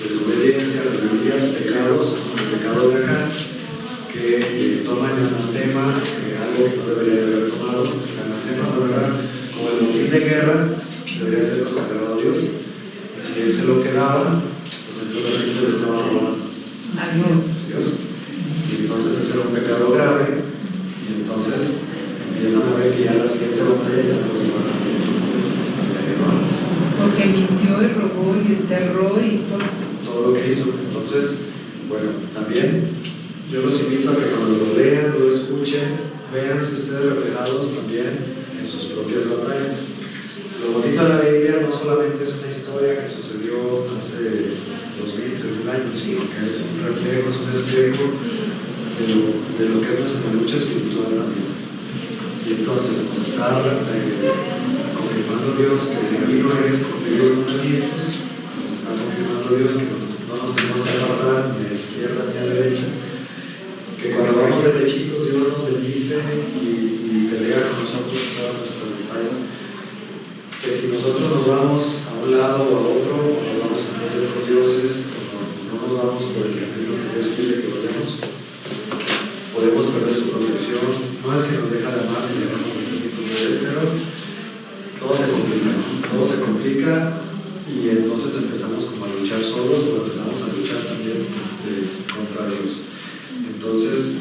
desobediencia, rebelías, pecados, como el pecado de Acán, que toman el anatema, algo que no debería haber tomado, el anatema, ¿verdad? Como el botín de guerra, debería ser consagrado a Dios, y si él se lo quedaba, pues entonces él se lo estaba robando a Dios, y entonces ese era un pecado grave, y entonces empiezan a ver que ya la siguiente batalla ya no los van a ver, pues antes. Porque mintió y robó y enterró y todo lo que hizo. Entonces, bueno, también yo los invito a que cuando lo lean, lo escuchen, véanse ustedes reflejados también en sus propias batallas. Lo bonito de la Biblia no solamente es una historia que sucedió hace 2000, 3000 años, sino que es un reflejo, es un espejo de lo que es nuestra lucha espiritual también. Y entonces nos está confirmando Dios que el camino es cumplir los mandamientos, nos está confirmando Dios que no nos tenemos que apartar ni a la izquierda ni a la derecha, que cuando vamos derechitos Dios nos bendice y pelea con nosotros todas nuestras batallas, que si nosotros nos vamos a un lado o a otro, o nos vamos a través de otros dioses, o no nos vamos por el camino que Dios quiere que vayamos, podemos perder su protección. No es que nos deja de amar ni dejamos de ser hijos de Él, pero todo se complica, ¿no? Todo se complica y entonces empezamos como a luchar solos o empezamos a luchar también contra Dios. Entonces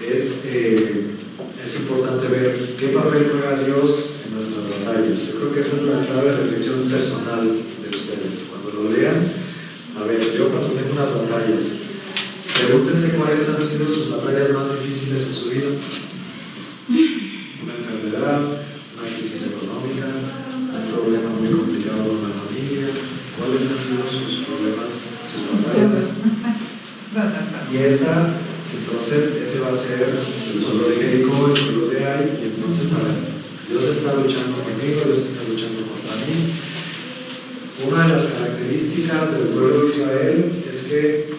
es importante ver qué papel juega Dios en nuestras batallas. Yo creo que esa es la clave de reflexión personal de ustedes. Cuando lo lean, a ver, yo cuando tengo unas batallas, pregúntense cuáles han sido sus batallas más difíciles en su vida. Una enfermedad, una crisis económica, un problema muy complicado en la familia. ¿Cuáles han sido sus problemas, sus batallas? Y entonces ese va a ser el pueblo de Jericó, el pueblo de Ai, y entonces, a ver, Dios está luchando conmigo, Dios está luchando contra mí. Una de las características del pueblo de Israel es que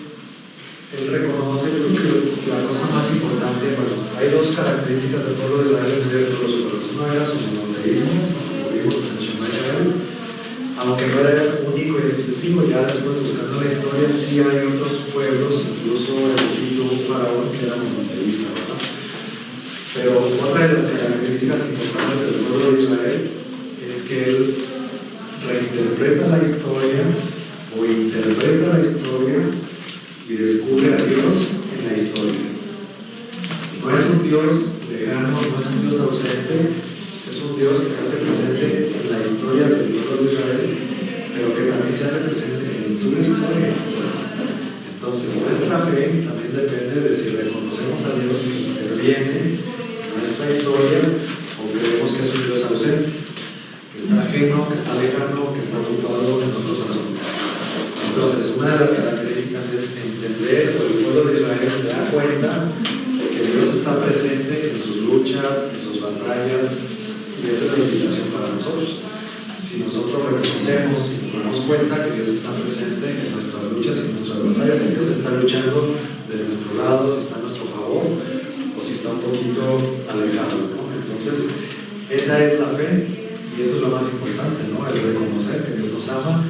él reconoce, yo creo que la cosa más importante, bueno, hay dos características del pueblo de Israel en medio de todos los pueblos. Una era su monoteísmo, como vimos en el Shema Israel, aunque no era único y exclusivo, ya después buscando la historia, sí hay otros pueblos, incluso el Egipto, un faraón que era monoteísta, ¿verdad? Pero otra de las características importantes del pueblo de Israel es que él reinterpreta la historia o interpreta la historia y descubre a Dios en la historia. No es un Dios lejano, no es un Dios ausente, es un Dios que se hace presente en la historia del pueblo de Israel, pero que también se hace presente en tu historia. Entonces, nuestra fe también depende de si reconocemos a Dios que interviene en nuestra historia o creemos que es un Dios ausente. está ajeno, que está lejano, que está ocupado en otros asuntos. Entonces, una de las características es entender, o el pueblo de Israel se da cuenta que Dios está presente en sus luchas, en sus batallas, y esa es la invitación para nosotros. Si nosotros reconocemos y nos damos cuenta que Dios está presente en nuestras luchas y en nuestras batallas, si Dios está luchando de nuestro lado, si está a nuestro favor, o si está un poquito alejado, ¿no? Entonces, esa es la fe, y eso es lo más importante, ¿no? El reconocer que Dios nos ama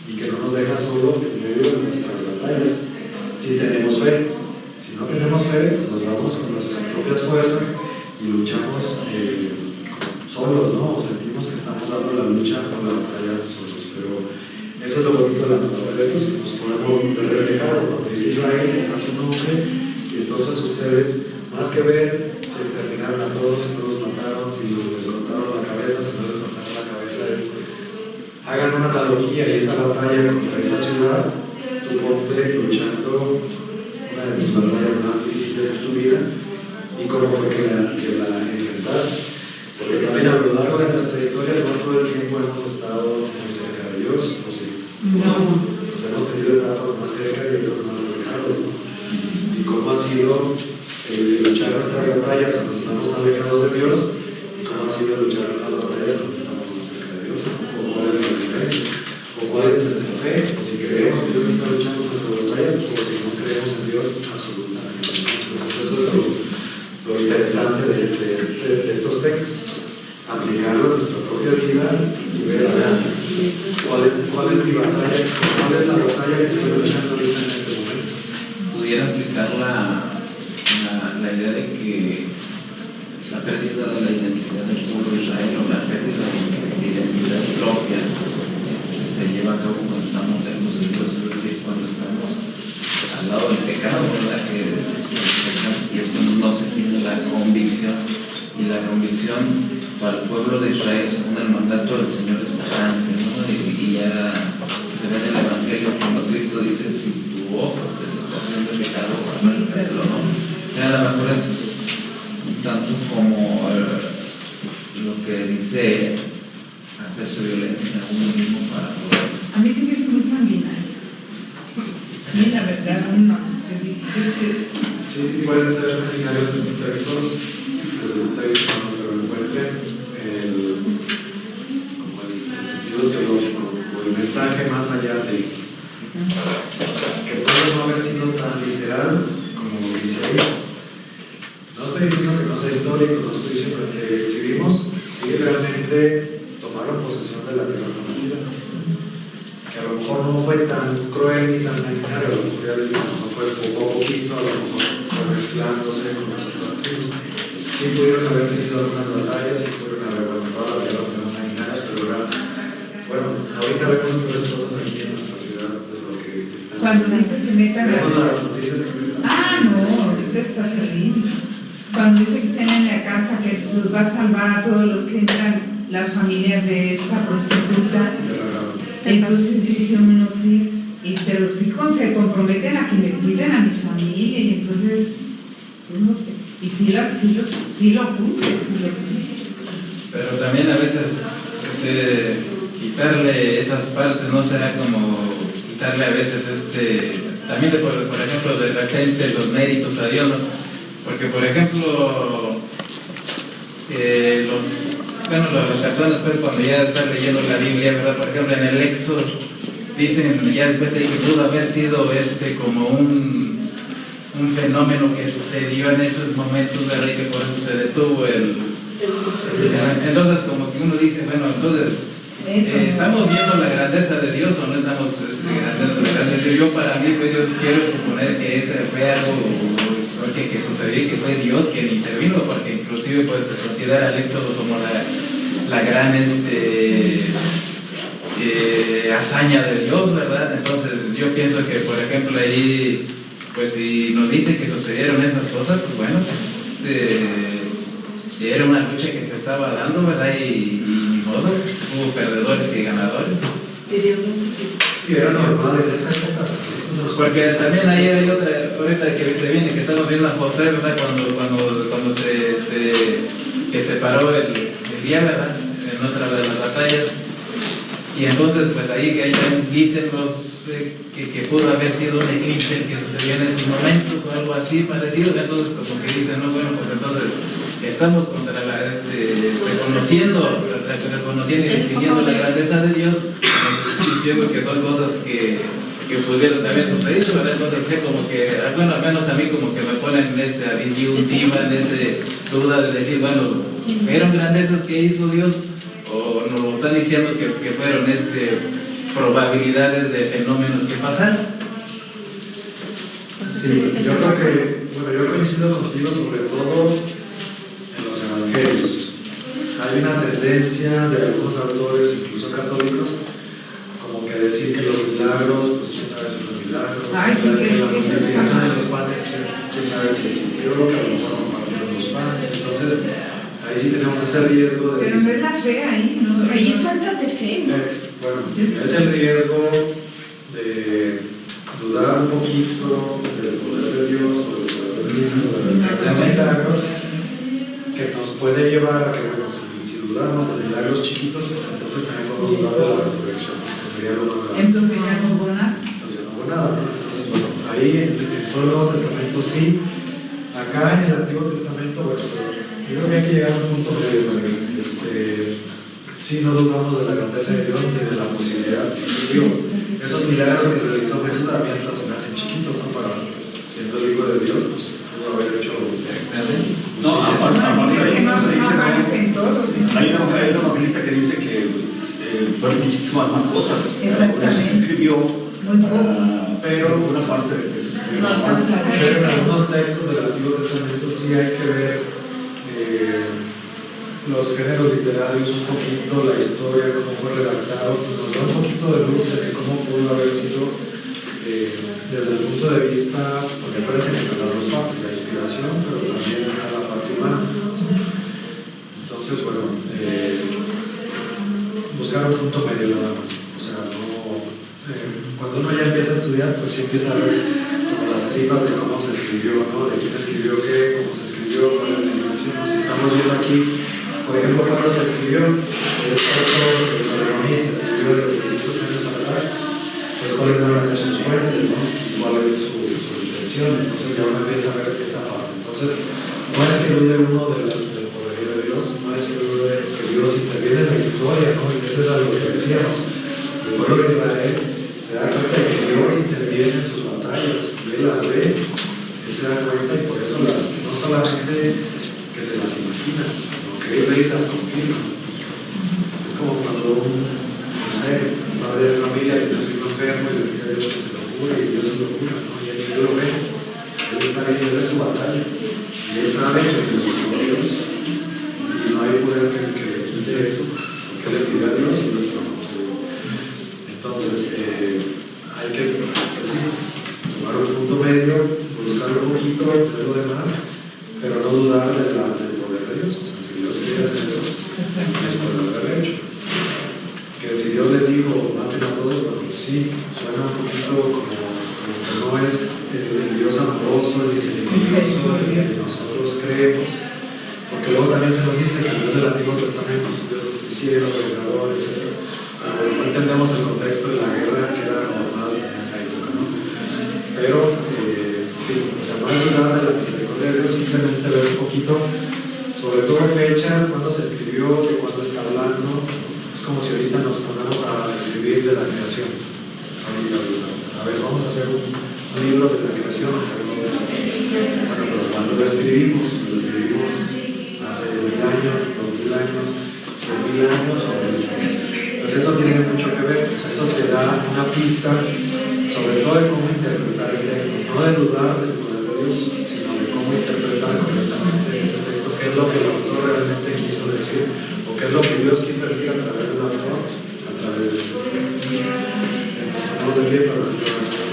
y que no nos deja solo en medio de nuestras batallas. Si tenemos fe, si no tenemos fe, nos vamos con nuestras propias fuerzas y luchamos solos, ¿no? O sentimos que estamos dando la lucha con la batalla solos. Pero eso es lo bonito de la palabra de Dios, que nos podemos ver reflejado, ¿no? Dice Israel a su nombre, y entonces ustedes, más que ver si exterminaron a todos, si no los mataron, si les cortaron la cabeza, si no les cortaron la cabeza, hagan una analogía, y esa batalla contra esa ciudad, tú ponte luchando una de tus batallas más difíciles en tu vida, y cómo fue que la enfrentaste. Porque también a lo largo de nuestra historia, no todo el tiempo hemos estado muy cerca de Dios, ¿o sí? No. Pues hemos tenido etapas más cerca y otras más alejados, ¿no? Y cómo ha sido luchar nuestras batallas cuando estamos alejados de Dios, y cómo ha sido luchar las batallas cuando estamos más cerca de Dios, ¿no? O cuál es la diferencia, o cuál es nuestra fe, o si creemos que Dios está luchando nuestras batallas, o si no creemos en Dios absolutamente. Entonces eso es lo interesante de estos textos, aplicarlo a nuestra propia vida y ver cuál es mi batalla, cuál es la batalla que estoy luchando ahorita en este momento. Pudiera aplicar la idea de que la pérdida de la identidad del pueblo de Israel, o la pérdida de identidad propia, se lleva a cabo cuando estamos lejos de Dios, es decir, cuando estamos al lado del pecado, ¿verdad? Y es cuando no se tiene la convicción, y la convicción para el pueblo de Israel, según el mandato del Señor, es tajante, ¿no? Y ya se ve en el Evangelio cuando Cristo dice: si tu ojo te es ocasión de pecado, arráncalo, ¿no? O sea, a lo mejor es un tanto como lo que dice hacerse violencia a uno mismo para poder. A mí sí me hizo muy sanguinario. Sí, la verdad, no. Sí, pueden ser sanguinarios en los textos, desde el texto cuando lo encuentren, como el sentido teológico, o el mensaje más allá de que puede no haber sido tan literal como dice ahí. No estoy diciendo que no sea histórico, no estoy diciendo que si realmente tomaron posesión de la tierra prometida, que a lo mejor no fue tan cruel ni tan sanguinario, a lo mejor ya les digo, no fue poco a poquito, a lo mejor fue mezclándose con las otras tribus. Sí pudieron haber tenido algunas batallas, sí pudieron haber, bueno, todas las guerras más sanguinarias, pero bueno, ahorita vemos peores cosas aquí en nuestra ciudad de lo que están. Cuando dice que metan las noticias que están. no, ahorita está terrible. Cuando dice que estén en la casa, que los va a salvar a todos los que entran, las familias de esta prostituta. Entonces dice uno, sí, pero sí se comprometen a que me cuiden a mi familia, y entonces, pues no sé, y sí lo cumple. Pero también a veces quitarle esas partes no será como quitarle a veces también por ejemplo de repente los méritos a Dios, ¿no? Porque por ejemplo las personas pues cuando ya están leyendo la Biblia, ¿verdad? Por ejemplo en el Éxodo dicen ya después de que pudo haber sido como un fenómeno que sucedió en esos momentos, ¿verdad? Y que por eso se detuvo entonces como que uno dice, bueno, entonces ¿estamos viendo la grandeza de Dios o no estamos grandeza de grandeza? Yo para mí, pues yo quiero suponer que ese fue algo que sucedió y que fue Dios quien intervino, porque inclusive pues se considera el Éxodo como la gran hazaña de Dios, ¿verdad? Entonces yo pienso que por ejemplo ahí, pues si nos dice que sucedieron esas cosas, pues bueno, pues era una lucha que se estaba dando, ¿verdad? Y ni modo, hubo perdedores y ganadores. Y Dios no se Sí, era normal en esa época. Porque también ahí hay otra, ahorita que se viene, que estamos viendo a Josué, ¿verdad? Cuando se paró el día, ¿verdad? En otra de las batallas, Y entonces, pues ahí dicen los que pudo haber sido un eclipse el que sucedió en esos momentos o algo así parecido. Entonces, como que dicen, no, bueno, pues entonces estamos contra reconociendo y distinguiendo la grandeza de Dios, diciendo que son cosas que pudieron haber sucedido, ¿verdad? Entonces, como que, bueno, al menos a mí como que me ponen en esa disyuntiva, en esa duda de decir, bueno, ¿fueron grandezas que hizo Dios? ¿O nos están diciendo que fueron probabilidades de fenómenos que pasaron? Sí, yo creo que, bueno, yo coincido contigo sobre todo en los evangelios. Hay una tendencia de algunos autores, incluso católicos, como que decir que los milagros, pues quién sabe si los milagros, que la multiplicación de los panes, quién sabe si existió, que a lo mejor compartieron los panes. Entonces, ahí sí tenemos ese riesgo de... Pero no es la fe ahí, ¿no? Ahí es falta de fe, ¿no? Bueno, es el riesgo de dudar un poquito del poder de Dios o del poder de Cristo, de los milagros, que nos puede llevar a que, bueno, si dudamos de milagros chiquitos, pues entonces también podemos dudar de la resurrección. Sería lo más grave. Entonces ya no hubo nada. Entonces ya no hubo nada, ¿no? Entonces, bueno, ahí en todo el Nuevo Testamento sí. Acá en el Antiguo Testamento, bueno, yo creo que hay que llegar a un punto de sí, no dudamos de la grandeza de Dios ni de la posibilidad. Digo, esos milagros que realizó Jesús a mí hasta se me hacen chiquitos, ¿no? Para, pues, siendo el Hijo de Dios, pues pudo haber hecho. No, aparte que no aparecen todos. Hay una evangelista que dice que fueron muchísimas más cosas. Exactamente. Se escribió muy poco, pero una parte de que se escribió. Pero en algunos textos del Antiguo Testamento sí hay que ver los géneros literarios, un poquito la historia, cómo fue redactado, nos da un poquito de luz de cómo pudo haber sido desde el punto de vista, porque parece que están las dos partes, la inspiración, pero también está la parte humana. Entonces, bueno, buscar un punto medio nada más. O sea, no, cuando uno ya empieza a estudiar, pues sí empieza a ver como las tripas de cómo se escribió, ¿no? De quién escribió qué, cómo se escribió, cuál es la intención. Si estamos viendo aquí, por ejemplo, cuando se escribió, este autor, el protagonista, escribió desde 600 años atrás, pues cuáles van a ser sus fuentes, ¿no? Cuál es su intención. Entonces ya uno empieza a ver esa parte. Entonces, no es que dude uno del poderío de Dios, no es que dude que Dios interviene en la historia, ¿no? Y eso era lo que decíamos. El pueblo de Israel se da cuenta de que Dios interviene en sus batallas, y él las ve, él se da cuenta, y por eso no solamente que se las imagina, sino que él ve y las confirma. Es como cuando no sé, un padre de familia tiene a su hijo enfermo y le dice a Dios que se lo cure, y Dios se lo cura, ¿no? Y él lo ve, él está ahí, él ve su batalla, y él sabe que se lo curó a Dios, y no hay poder que le quite eso, porque él le pide a Dios y Dios se lo concede. Entonces, hay que, pues sí, tomar un punto medio, buscar un poquito de lo demás, pero no dudar del poder de Dios. O sea, si Dios quiere hacer eso, pues puede haber hecho. Que si Dios les dijo, maten a todos, bueno, pues sí, suena un poquito como que no es el Dios amoroso, el misericordioso, el que nosotros creemos. Porque luego también se nos dice que el Dios del Antiguo Testamento es un Dios justiciero, vengador, etc. Pero no entendemos el contexto de la guerra que era normal en esa época, ¿no? Pero sí, o sea, no es dudar de la misericordia de Dios, simplemente ver un poquito, sobre todo fechas, cuándo se escribió, de cuándo está hablando. Es como si ahorita nos ponemos a escribir de la creación. A ver, vamos a hacer un libro de la creación. Bueno, pero cuando lo escribimos hace 1000 años, 2000 años, 100.000 años, pues eso tiene mucho que ver. Pues eso te da una pista, sobre todo de cómo interpretar el texto, no de dudar del poder de Dios, sino de cómo interpretar correctamente ese texto, qué es lo que el autor realmente quiso decir, o qué es lo que Dios quiso decir a través del autor, a través de ese texto. Nos ponemos de pie para hacer la oración.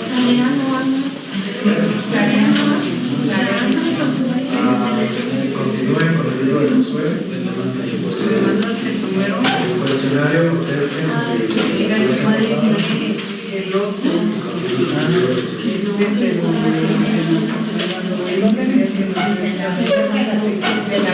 Continúen con el libro de Josué. El cuestionario contesten. Mira, el padre tiene el otro. De la